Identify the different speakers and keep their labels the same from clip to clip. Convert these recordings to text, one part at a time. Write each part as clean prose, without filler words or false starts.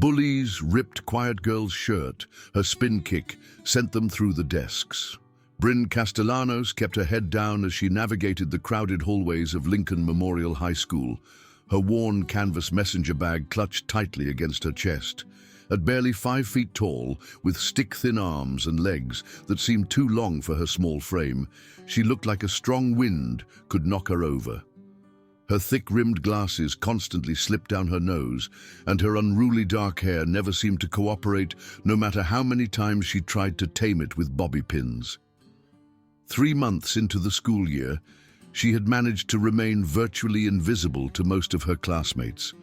Speaker 1: Bullies ripped Quiet Girl's shirt. Her spin kick sent them through the desks. Bryn Castellanos kept her head down as she navigated the crowded hallways of Lincoln Memorial High School, her worn canvas messenger bag clutched tightly against her chest. At barely 5 feet tall, with stick-thin arms and legs that seemed too long for her small frame, she looked like a strong wind could knock her over. Her thick-rimmed glasses constantly slipped down her nose, and her unruly dark hair never seemed to cooperate, no matter how many times she tried to tame it with bobby pins. 3 months into the school year, she had managed to remain virtually invisible to most of her classmates,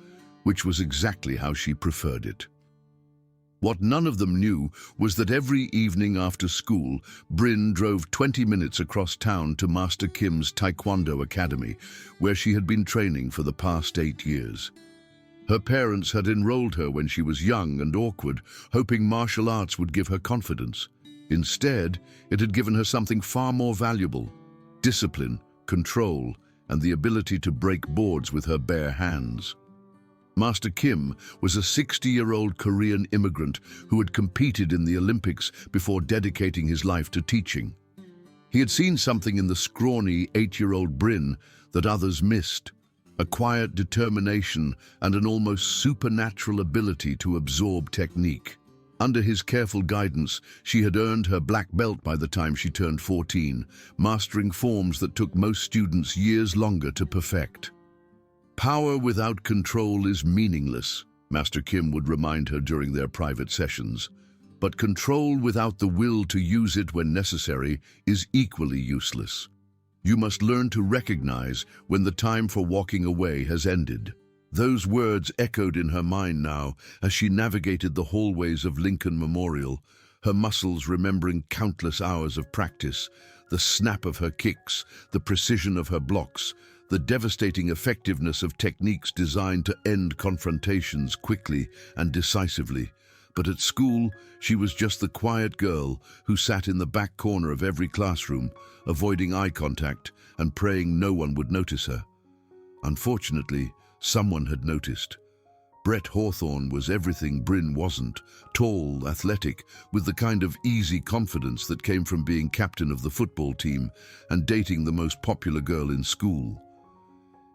Speaker 1: which was exactly how she preferred it. What none of them knew was that every evening after school, Bryn drove 20 minutes across town to Master Kim's Taekwondo Academy, where she had been training for the past 8 years. Her parents had enrolled her when she was young and awkward, hoping martial arts would give her confidence. Instead, it had given her something far more valuable: discipline, control, and the ability to break boards with her bare hands. Master Kim was a 60-year-old Korean immigrant who had competed in the Olympics before dedicating his life to teaching. He had seen something in the scrawny 8-year-old Bryn that others missed: a quiet determination and an almost supernatural ability to absorb technique. Under his careful guidance, she had earned her black belt by the time she turned 14, mastering forms that took most students years longer to perfect. "Power without control is meaningless," Master Kim would remind her during their private sessions. "But control without the will to use it when necessary is equally useless. You must learn to recognize when the time for walking away has ended." Those words echoed in her mind now as she navigated the hallways of Lincoln Memorial, her muscles remembering countless hours of practice, the snap of her kicks, the precision of her blocks, the devastating effectiveness of techniques designed to end confrontations quickly and decisively. But at school, she was just the quiet girl who sat in the back corner of every classroom, avoiding eye contact and praying no one would notice her. Unfortunately, someone had noticed. Brett Hawthorne was everything Bryn wasn't: tall, athletic, with the kind of easy confidence that came from being captain of the football team and dating the most popular girl in school.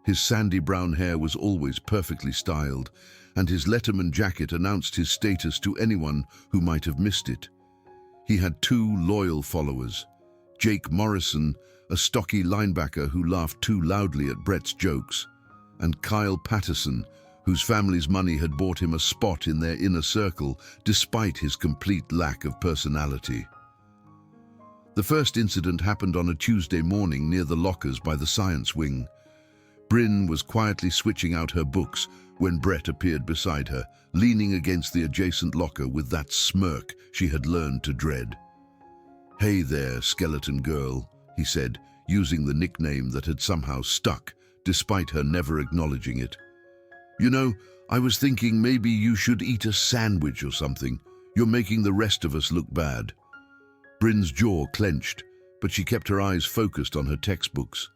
Speaker 1: His sandy brown hair was always perfectly styled, and his Letterman jacket announced his status to anyone who might have missed it. He had 2 loyal followers: Jake Morrison, a stocky linebacker who laughed too loudly at Brett's jokes, and Kyle Patterson, whose family's money had bought him a spot in their inner circle despite his complete lack of personality. The first incident happened on a Tuesday morning near the lockers by the science wing. Bryn was quietly switching out her books when Brett appeared beside her, leaning against the adjacent locker with that smirk she had learned to dread. "Hey there, skeleton girl," he said, using the nickname that had somehow stuck, despite her never acknowledging it. "You know, I was thinking maybe you should eat a sandwich or something. You're making the rest of us look bad." Bryn's jaw clenched, but she kept her eyes focused on her textbooks.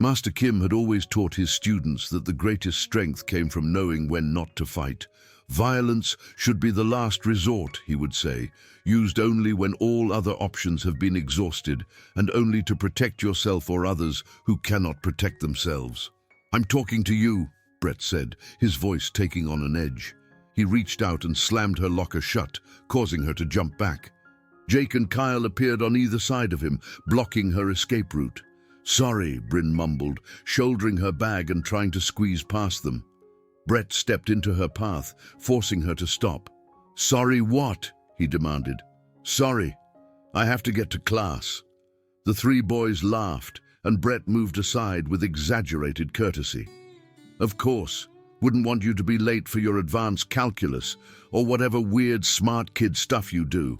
Speaker 1: Master Kim had always taught his students that the greatest strength came from knowing when not to fight. "Violence should be the last resort," he would say, "used only when all other options have been exhausted, and only to protect yourself or others who cannot protect themselves." "I'm talking to you," Brett said, his voice taking on an edge. He reached out and slammed her locker shut, causing her to jump back. Jake and Kyle appeared on either side of him, blocking her escape route. "Sorry," Bryn mumbled, shouldering her bag and trying to squeeze past them. Brett stepped into her path, forcing her to stop. "Sorry what?" he demanded. "Sorry. I have to get to class." The 3 boys laughed, and Brett moved aside with exaggerated courtesy. "Of course. Wouldn't want you to be late for your advanced calculus, or whatever weird smart kid stuff you do."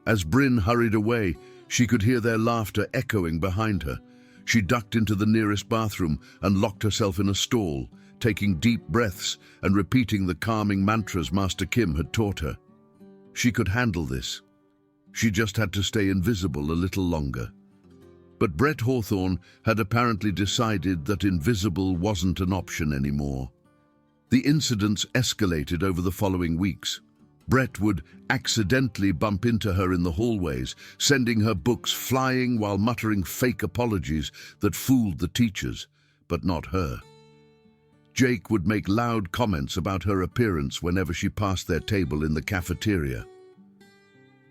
Speaker 1: As Bryn hurried away, she could hear their laughter echoing behind her. She ducked into the nearest bathroom and locked herself in a stall, taking deep breaths and repeating the calming mantras Master Kim had taught her. She could handle this. She just had to stay invisible a little longer. But Brett Hawthorne had apparently decided that invisible wasn't an option anymore. The incidents escalated over the following weeks. Brett would accidentally bump into her in the hallways, sending her books flying while muttering fake apologies that fooled the teachers, but not her. Jake would make loud comments about her appearance whenever she passed their table in the cafeteria.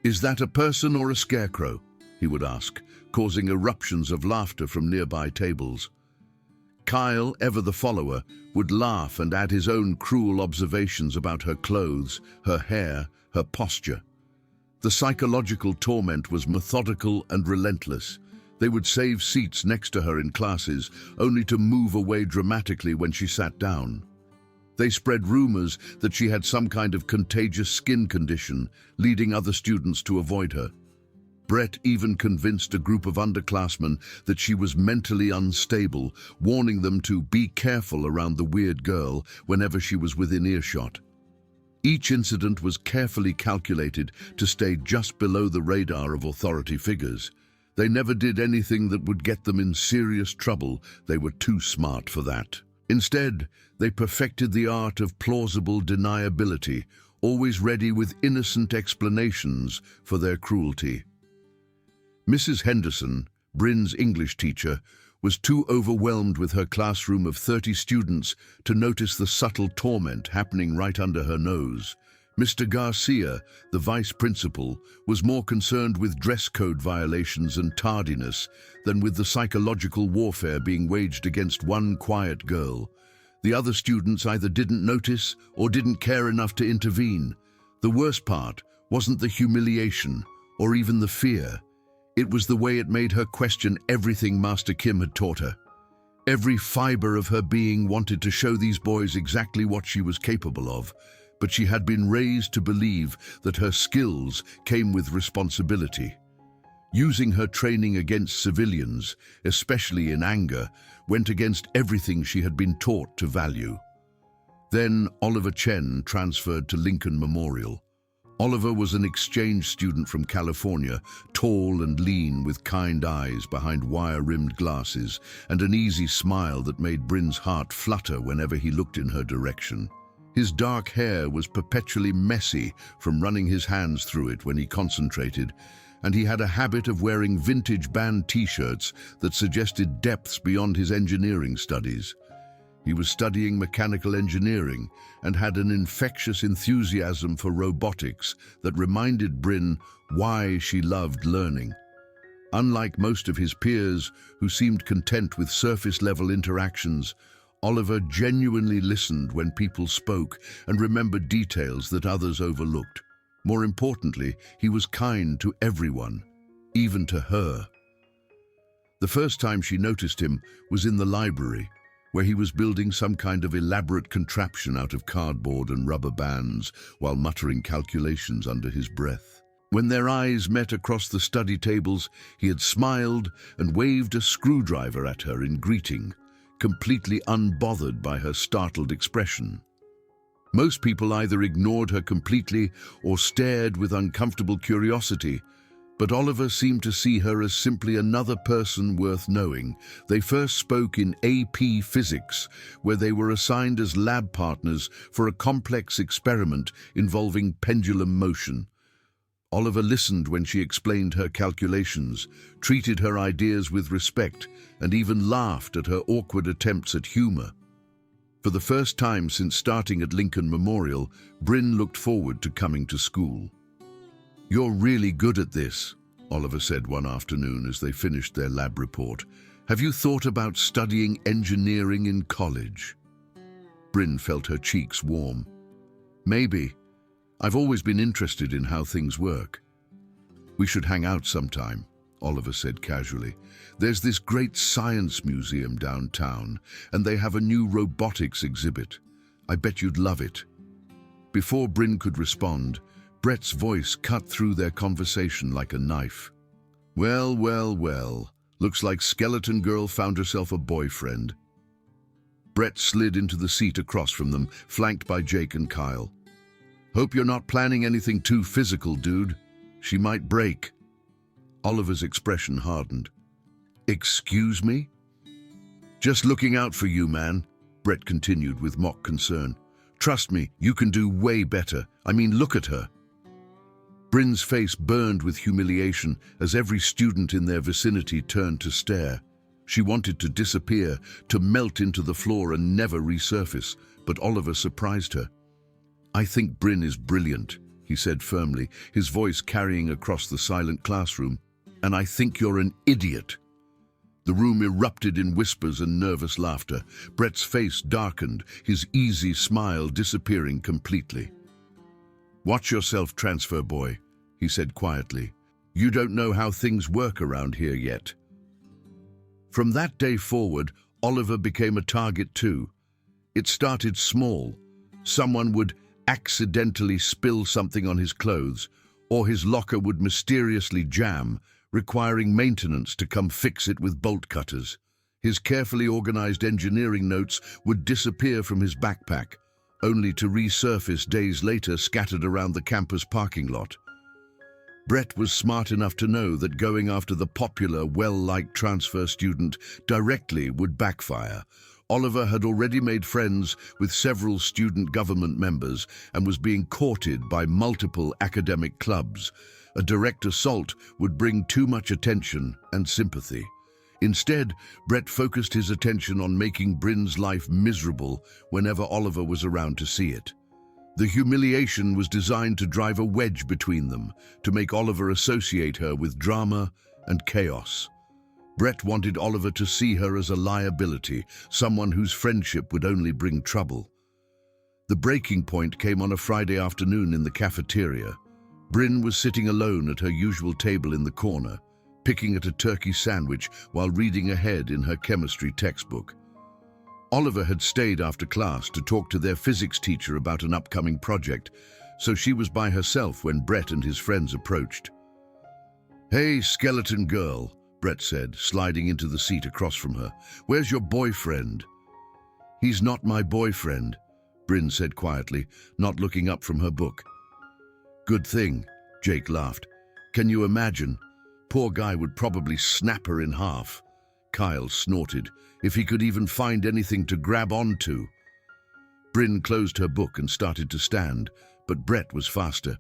Speaker 1: "Is that a person or a scarecrow?" he would ask, causing eruptions of laughter from nearby tables. Kyle, ever the follower, would laugh and add his own cruel observations about her clothes, her hair, her posture. The psychological torment was methodical and relentless. They would save seats next to her in classes, only to move away dramatically when she sat down. They spread rumors that she had some kind of contagious skin condition, leading other students to avoid her. Brett even convinced a group of underclassmen that she was mentally unstable, warning them to be careful around the weird girl whenever she was within earshot. Each incident was carefully calculated to stay just below the radar of authority figures. They never did anything that would get them in serious trouble. They were too smart for that. Instead, they perfected the art of plausible deniability, always ready with innocent explanations for their cruelty. Mrs. Henderson, Bryn's English teacher, was too overwhelmed with her classroom of 30 students to notice the subtle torment happening right under her nose. Mr. Garcia, the vice principal, was more concerned with dress code violations and tardiness than with the psychological warfare being waged against one quiet girl. The other students either didn't notice or didn't care enough to intervene. The worst part wasn't the humiliation or even the fear. It was the way it made her question everything Master Kim had taught her. Every fiber of her being wanted to show these boys exactly what she was capable of, but she had been raised to believe that her skills came with responsibility. Using her training against civilians, especially in anger, went against everything she had been taught to value. Then Oliver Chen transferred to Lincoln Memorial. Oliver was an exchange student from California, tall and lean with kind eyes behind wire-rimmed glasses and an easy smile that made Bryn's heart flutter whenever he looked in her direction. His dark hair was perpetually messy from running his hands through it when he concentrated, and he had a habit of wearing vintage band t-shirts that suggested depths beyond his engineering studies. He was studying mechanical engineering and had an infectious enthusiasm for robotics that reminded Bryn why she loved learning. Unlike most of his peers, who seemed content with surface-level interactions, Oliver genuinely listened when people spoke and remembered details that others overlooked. More importantly, he was kind to everyone, even to her. The first time she noticed him was in the library, where he was building some kind of elaborate contraption out of cardboard and rubber bands while muttering calculations under his breath. When their eyes met across the study tables, he had smiled and waved a screwdriver at her in greeting, completely unbothered by her startled expression. Most people either ignored her completely or stared with uncomfortable curiosity, but Oliver seemed to see her as simply another person worth knowing. They first spoke in AP Physics, where they were assigned as lab partners for a complex experiment involving pendulum motion. Oliver listened when she explained her calculations, treated her ideas with respect, and even laughed at her awkward attempts at humor. For the first time since starting at Lincoln Memorial, Bryn looked forward to coming to school. "You're really good at this," Oliver said one afternoon as they finished their lab report. "Have you thought about studying engineering in college?" Bryn felt her cheeks warm. "Maybe. I've always been interested in how things work." "We should hang out sometime," Oliver said casually. "There's this great science museum downtown, and they have a new robotics exhibit. I bet you'd love it." Before Bryn could respond, Brett's voice cut through their conversation like a knife. Well, well, well. Looks like Skeleton Girl found herself a boyfriend." Brett slid into the seat across from them, flanked by Jake and Kyle. "Hope you're not planning anything too physical, dude. She might break." Oliver's expression hardened. "Excuse me?" "Just looking out for you, man," Brett continued with mock concern. Trust me, you can do way better. I mean, look at her. Bryn's face burned with humiliation as every student in their vicinity turned to stare. She wanted to disappear, to melt into the floor and never resurface, but Oliver surprised her. "I think Bryn is brilliant," he said firmly, his voice carrying across the silent classroom. "And I think you're an idiot." The room erupted in whispers and nervous laughter. Brett's face darkened, his easy smile disappearing completely. "Watch yourself, transfer boy," he said quietly. "You don't know how things work around here yet." From that day forward, Oliver became a target too. It started small. Someone would accidentally spill something on his clothes, or his locker would mysteriously jam, requiring maintenance to come fix it with bolt cutters. His carefully organized engineering notes would disappear from his backpack, only to resurface days later scattered around the campus parking lot. Brett was smart enough to know that going after the popular, well-liked transfer student directly would backfire. Oliver had already made friends with several student government members and was being courted by multiple academic clubs. A direct assault would bring too much attention and sympathy. Instead, Brett focused his attention on making Bryn's life miserable whenever Oliver was around to see it. The humiliation was designed to drive a wedge between them, to make Oliver associate her with drama and chaos. Brett wanted Oliver to see her as a liability, someone whose friendship would only bring trouble. The breaking point came on a Friday afternoon in the cafeteria. Bryn was sitting alone at her usual table in the corner, picking at a turkey sandwich while reading ahead in her chemistry textbook. Oliver had stayed after class to talk to their physics teacher about an upcoming project, so she was by herself when Brett and his friends approached. "Hey, skeleton girl," Brett said, sliding into the seat across from her. "Where's your boyfriend?" "He's not my boyfriend," Bryn said quietly, not looking up from her book. "Good thing," Jake laughed. "Can you imagine? Poor guy would probably snap her in half." Kyle snorted. "If he could even find anything to grab onto." Bryn closed her book and started to stand, but Brett was faster.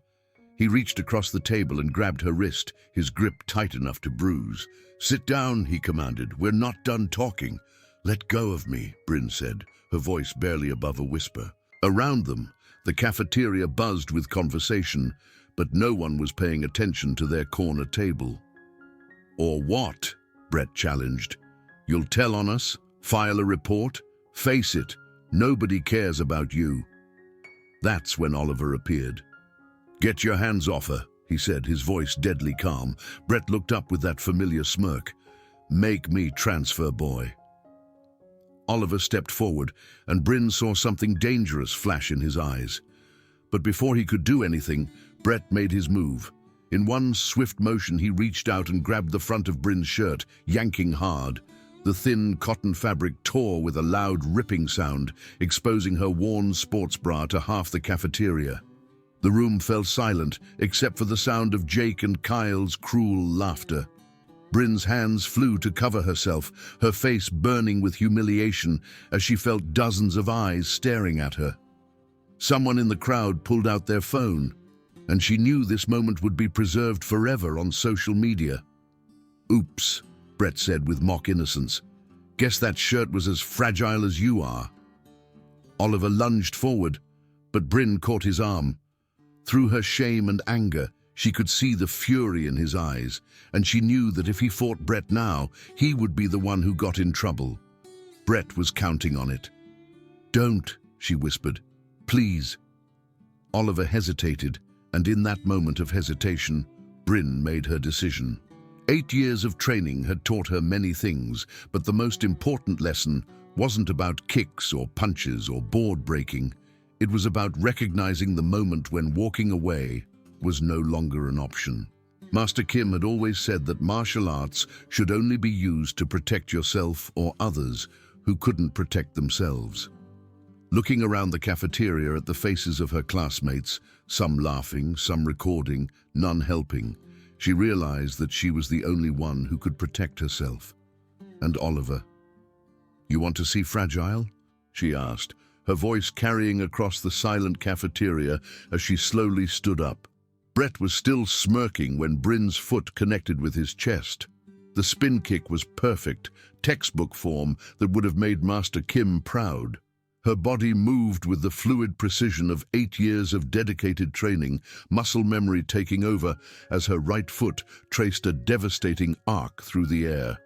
Speaker 1: He reached across the table and grabbed her wrist, his grip tight enough to bruise. "Sit down," he commanded. "We're not done talking." "Let go of me," Bryn said, her voice barely above a whisper. Around them, the cafeteria buzzed with conversation, but no one was paying attention to their corner table. "Or what?" Brett challenged. "You'll tell on us? File a report? Face it, nobody cares about you." That's when Oliver appeared. "Get your hands off her," he said, his voice deadly calm. Brett looked up with that familiar smirk. "Make me transfer boy." Oliver stepped forward, and Bryn saw something dangerous flash in his eyes. But before he could do anything, Brett made his move. In one swift motion, he reached out and grabbed the front of Bryn's shirt, yanking hard. The thin cotton fabric tore with a loud ripping sound, exposing her worn sports bra to half the cafeteria. The room fell silent, except for the sound of Jake and Kyle's cruel laughter. Bryn's hands flew to cover herself, her face burning with humiliation as she felt dozens of eyes staring at her. Someone in the crowd pulled out their phone, and she knew this moment would be preserved forever on social media. "Oops," Brett said with mock innocence. "Guess that shirt was as fragile as you are." Oliver lunged forward, but Bryn caught his arm. Through her shame and anger, she could see the fury in his eyes, and she knew that if he fought Brett now, he would be the one who got in trouble. Brett was counting on it. "Don't," she whispered. "Please." Oliver hesitated, and in that moment of hesitation, Bryn made her decision. 8 years of training had taught her many things, but the most important lesson wasn't about kicks or punches or board breaking. It was about recognizing the moment when walking away was no longer an option. Master Kim had always said that martial arts should only be used to protect yourself or others who couldn't protect themselves. Looking around the cafeteria at the faces of her classmates, some laughing, some recording, none helping, she realized that she was the only one who could protect herself. And Oliver. "You want to see Fragile?" she asked, her voice carrying across the silent cafeteria as she slowly stood up. Brett was still smirking when Bryn's foot connected with his chest. The spin kick was perfect, textbook form that would have made Master Kim proud. Her body moved with the fluid precision of 8 years of dedicated training, muscle memory taking over as her right foot traced a devastating arc through the air.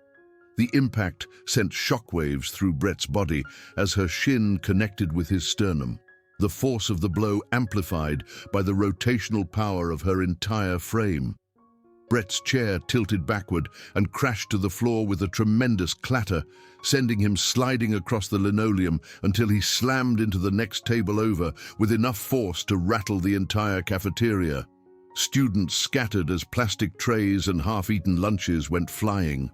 Speaker 1: The impact sent shockwaves through Brett's body as her shin connected with his sternum. The force of the blow amplified by the rotational power of her entire frame. Brett's chair tilted backward and crashed to the floor with a tremendous clatter, sending him sliding across the linoleum until he slammed into the next table over with enough force to rattle the entire cafeteria. Students scattered as plastic trays and half-eaten lunches went flying.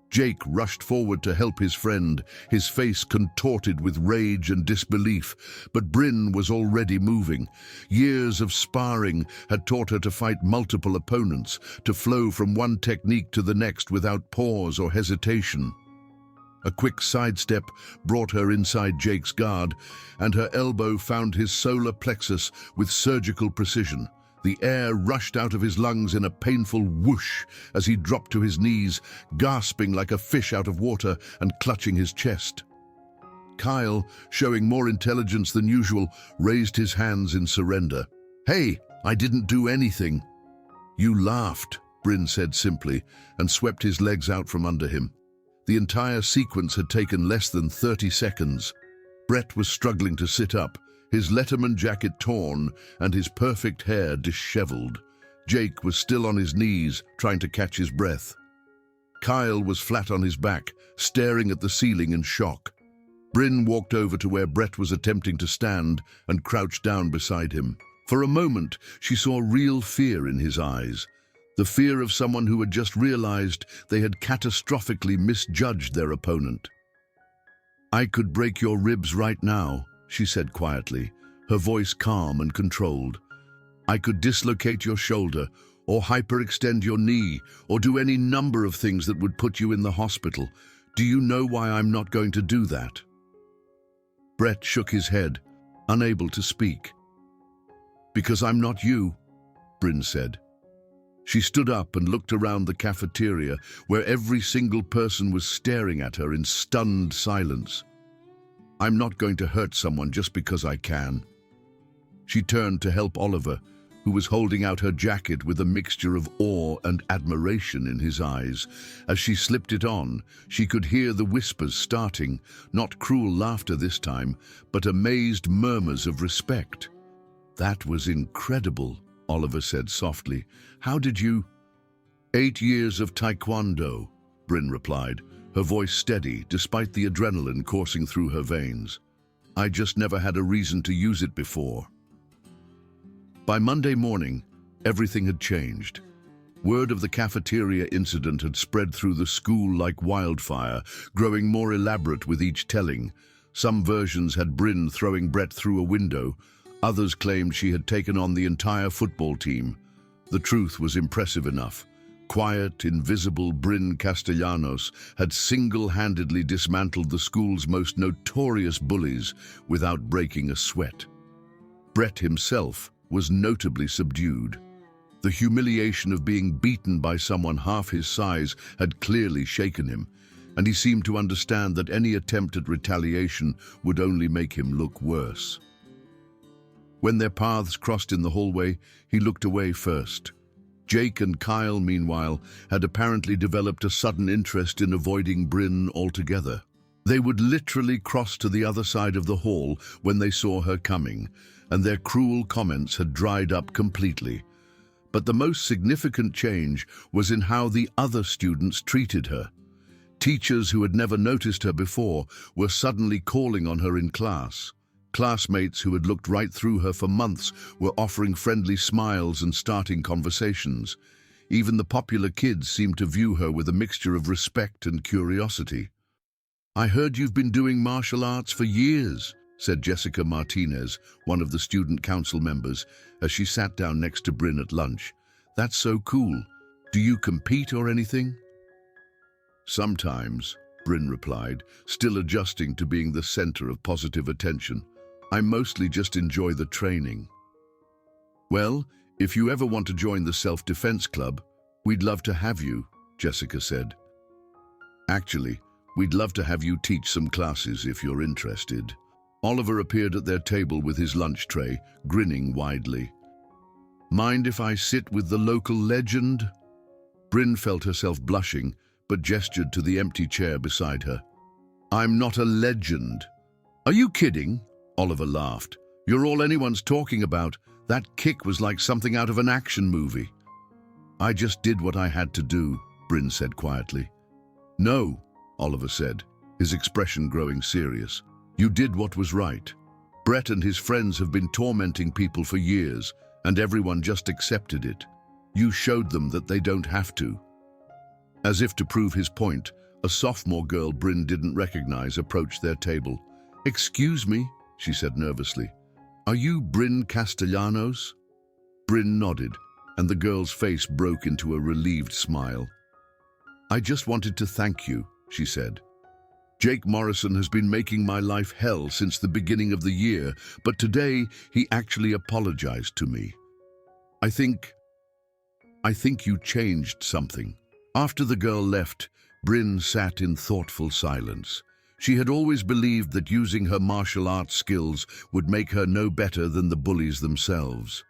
Speaker 1: Jake rushed forward to help his friend, his face contorted with rage and disbelief, but Bryn was already moving. Years of sparring had taught her to fight multiple opponents, to flow from one technique to the next without pause or hesitation. A quick sidestep brought her inside Jake's guard, and her elbow found his solar plexus with surgical precision. The air rushed out of his lungs in a painful whoosh as he dropped to his knees, gasping like a fish out of water and clutching his chest. Kyle, showing more intelligence than usual, raised his hands in surrender. "Hey, I didn't do anything." "You laughed," Bryn said simply, and swept his legs out from under him. The entire sequence had taken less than 30 seconds. Brett was struggling to sit up, his Letterman jacket torn and his perfect hair disheveled. Jake was still on his knees, trying to catch his breath. Kyle was flat on his back, staring at the ceiling in shock. Bryn walked over to where Brett was attempting to stand and crouched down beside him. For a moment, she saw real fear in his eyes. The fear of someone who had just realized they had catastrophically misjudged their opponent. "I could break your ribs right now," she said quietly, her voice calm and controlled. "I could dislocate your shoulder, or hyperextend your knee, or do any number of things that would put you in the hospital. Do you know why I'm not going to do that?" Brett shook his head, unable to speak. "Because I'm not you," Bryn said. She stood up and looked around the cafeteria, where every single person was staring at her in stunned silence. "I'm not going to hurt someone just because I can." She turned to help Oliver, who was holding out her jacket with a mixture of awe and admiration in his eyes. As she slipped it on, she could hear the whispers starting, not cruel laughter this time, but amazed murmurs of respect. "That was incredible," Oliver said softly. "How did you—" "8 years of taekwondo," Bryn replied, her voice steady despite the adrenaline coursing through her veins. "I just never had a reason to use it before." By Monday morning, everything had changed. Word of the cafeteria incident had spread through the school like wildfire, growing more elaborate with each telling. Some versions had Bryn throwing Brett through a window. Others claimed she had taken on the entire football team. The truth was impressive enough. Quiet, invisible Bryn Castellanos had single-handedly dismantled the school's most notorious bullies without breaking a sweat. Brett himself was notably subdued. The humiliation of being beaten by someone half his size had clearly shaken him, and he seemed to understand that any attempt at retaliation would only make him look worse. When their paths crossed in the hallway, he looked away first. Jake and Kyle, meanwhile, had apparently developed a sudden interest in avoiding Bryn altogether. They would literally cross to the other side of the hall when they saw her coming, and their cruel comments had dried up completely. But the most significant change was in how the other students treated her. Teachers who had never noticed her before were suddenly calling on her in class. Classmates who had looked right through her for months were offering friendly smiles and starting conversations. Even the popular kids seemed to view her with a mixture of respect and curiosity. "I heard you've been doing martial arts for years," said Jessica Martinez, one of the student council members, as she sat down next to Bryn at lunch. "That's so cool. Do you compete or anything?" "Sometimes," Bryn replied, still adjusting to being the center of positive attention. I mostly just enjoy the training. Well, if you ever want to join the self-defense club, we'd love to have you, Jessica said. Actually, we'd love to have you teach some classes if you're interested. Oliver appeared at their table with his lunch tray, grinning widely. Mind if I sit with the local legend? Bryn felt herself blushing, but gestured to the empty chair beside her. I'm not a legend. Are you kidding? Oliver laughed. You're all anyone's talking about. That kick was like something out of an action movie. I just did what I had to do, Bryn said quietly. No, Oliver said, his expression growing serious. You did what was right. Brett and his friends have been tormenting people for years, and everyone just accepted it. You showed them that they don't have to. As if to prove his point, a sophomore girl Bryn didn't recognize approached their table. Excuse me, she said nervously. Are you Bryn Castellanos? Bryn nodded, and the girl's face broke into a relieved smile. I just wanted to thank you, she said. Jake Morrison has been making my life hell since the beginning of the year, but today he actually apologized to me. I think you changed something. After the girl left, Bryn sat in thoughtful silence. She had always believed that using her martial arts skills would make her no better than the bullies themselves.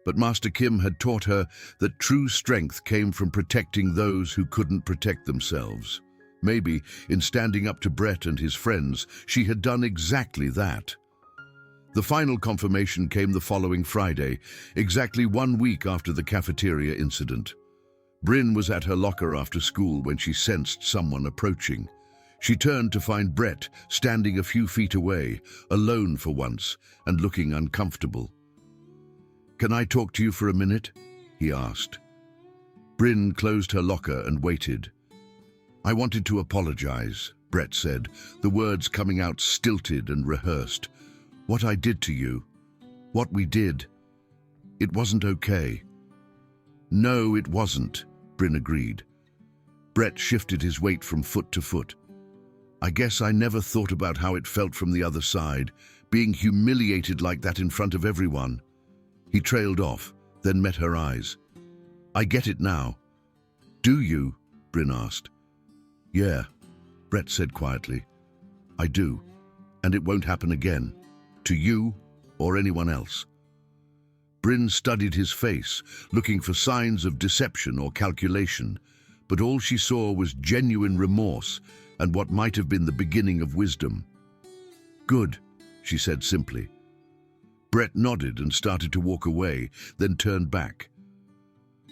Speaker 1: But Master Kim had taught her that true strength came from protecting those who couldn't protect themselves. Maybe, in standing up to Brett and his friends, she had done exactly that. The final confirmation came the following Friday, exactly 1 week after the cafeteria incident. Bryn was at her locker after school when she sensed someone approaching. She turned to find Brett standing a few feet away, alone for once, and looking uncomfortable. Can I talk to you for a minute? He asked. Bryn closed her locker and waited. I wanted to apologize, Brett said, the words coming out stilted and rehearsed. What I did to you, what we did, it wasn't okay. No, it wasn't, Bryn agreed. Brett shifted his weight from foot to foot. I guess I never thought about how it felt from the other side, being humiliated like that in front of everyone. He trailed off, then met her eyes. I get it now. Do you? Bryn asked. Yeah, Brett said quietly. I do, and it won't happen again, to you or anyone else. Bryn studied his face, looking for signs of deception or calculation, but all she saw was genuine remorse and what might have been the beginning of wisdom. Good, she said simply. Brett nodded and started to walk away, then turned back.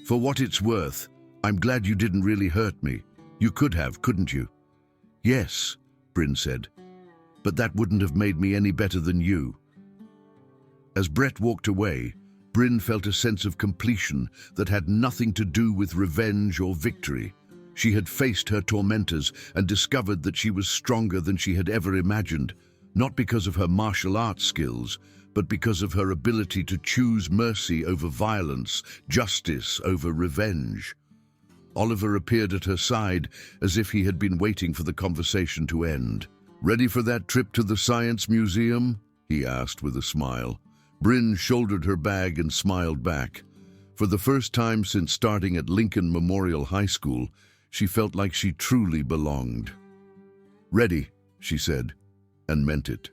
Speaker 1: For what it's worth, I'm glad you didn't really hurt me. You could have, couldn't you? Yes, Bryn said, but that wouldn't have made me any better than you. As Brett walked away, Bryn felt a sense of completion that had nothing to do with revenge or victory. She had faced her tormentors and discovered that she was stronger than she had ever imagined, not because of her martial arts skills, but because of her ability to choose mercy over violence, justice over revenge. Oliver appeared at her side as if he had been waiting for the conversation to end. Ready for that trip to the Science Museum? He asked with a smile. Bryn shouldered her bag and smiled back. For the first time since starting at Lincoln Memorial High School, she felt like she truly belonged. Ready, she said, and meant it.